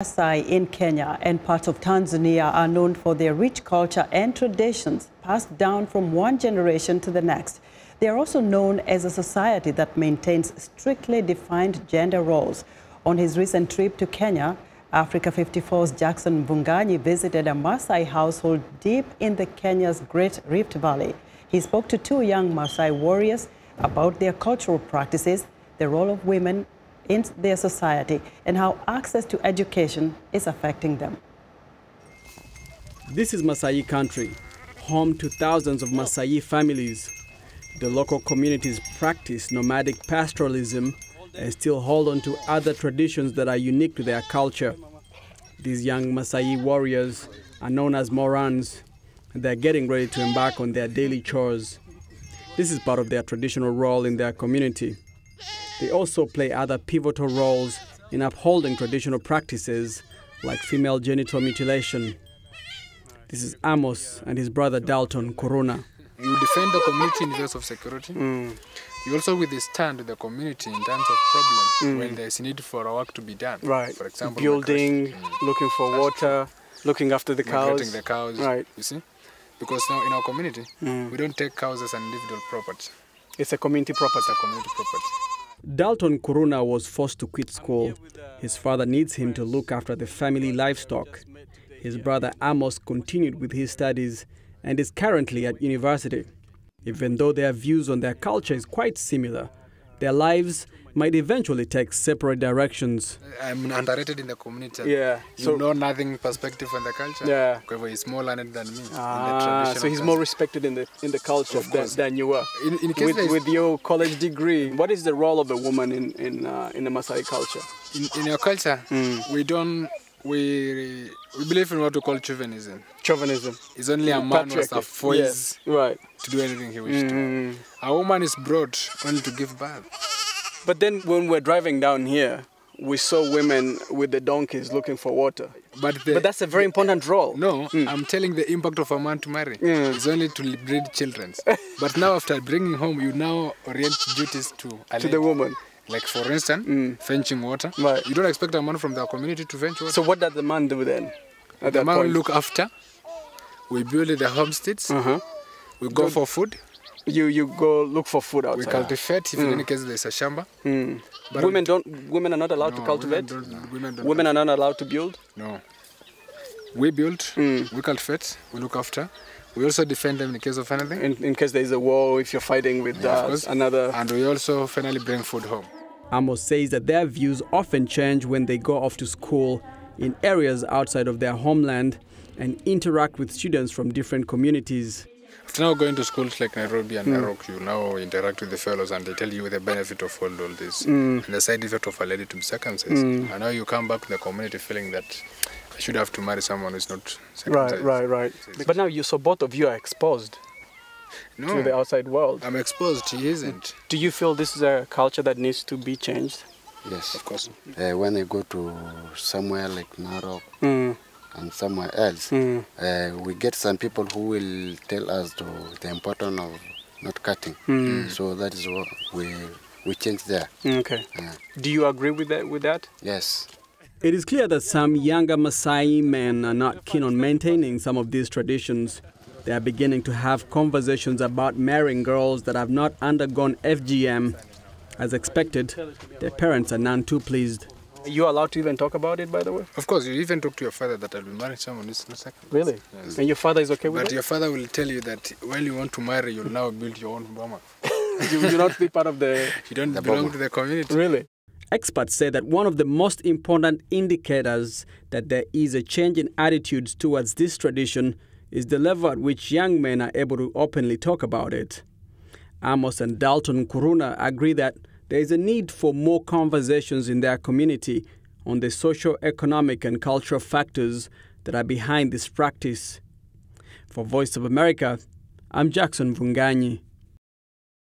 Maasai in Kenya and parts of Tanzania are known for their rich culture and traditions passed down from one generation to the next. They are also known as a society that maintains strictly defined gender roles. On his recent trip to Kenya, Africa 54's Jackson Mvunganyi visited a Maasai household deep in the Kenya's Great Rift Valley. He spoke to two young Maasai warriors about their cultural practices, the role of women in their society, and how access to education is affecting them. This is Maasai country, home to thousands of Maasai families. The local communities practice nomadic pastoralism and still hold on to other traditions that are unique to their culture. These young Maasai warriors are known as Morans, and they're getting ready to embark on their daily chores. This is part of their traditional role in their community. They also play other pivotal roles in upholding traditional practices like female genital mutilation. This is Amos and his brother Dalton Nkurunah. You defend the community in terms of security. You also withstand the community in terms of problems when there's need for a work to be done. Right. For example, building, looking for water, looking after the cows. Migrating the cows. Right. You see? Because now in our community, we don't take cows as an individual property. It's a community property. It's a community property. Dalton Nkurunah was forced to quit school. His father needs him to look after the family livestock. His brother Amos continued with his studies and is currently at university. Even though their views on their culture is quite similar, their lives might eventually take separate directions. I'm underrated in the community. Yeah. You know nothing perspective on the culture. Yeah. However, he's more learned than me. So he's more respected in the culture than you were. In case with your college degree, what is the role of a woman in the Maasai culture? In our culture, we believe in what we call chauvinism. Chauvinism. It's only a man who has a voice to do anything he wishes to. A woman is brought only to give birth. But then when we're driving down here, we saw women with the donkeys looking for water. But that's a very important role. No, I'm telling the impact of a man to marry. It's only to breed children. But now after bringing home, you now orient duties to the woman. Like for instance, fetching water. Right. You don't expect a man from the community to fetch water. So what does the man do then? The man will look after. We build the homesteads. We go for food. You go look for food outside. We cultivate if in any case there's a shamba. But women are not allowed to cultivate? Women are not allowed to build? No. We build, we cultivate, we look after. We also defend them in case of anything. In case there's a war, if you're fighting with another... And we also finally bring food home. Amos says that their views often change when they go off to school in areas outside of their homeland and interact with students from different communities. After now going to schools like Nairobi and Narok, you now interact with the fellows and they tell you the benefit of all this and the side effect of a lady to be circumcised. And now you come back to the community feeling that I should have to marry someone who's not circumcised. Right. But now so both of you are exposed to the outside world. I'm exposed, he isn't. Do you feel this is a culture that needs to be changed? Yes. Of course. When I go to somewhere like Narok, and somewhere else, we get some people who will tell us the importance of not cutting. So that is what we change there. Okay. Do you agree with that? Yes. It is clear that some younger Maasai men are not keen on maintaining some of these traditions. They are beginning to have conversations about marrying girls that have not undergone FGM. As expected, their parents are none too pleased. Are you allowed to even talk about it, by the way? Of course, you even talk to your father that I'll be marrying someone who's not circumcised. Really? Yes. And your father is okay with it? But your father will tell you that when you want to marry, you'll now build your own boma. You will not be part of the... You don't belong to the community. Really? Experts say that one of the most important indicators that there is a change in attitudes towards this tradition is the level at which young men are able to openly talk about it. Amos and Dalton Nkurunah agree that there is a need for more conversations in their community on the socio-economic and cultural factors that are behind this practice. For Voice of America, I'm Jackson Mvunganyi.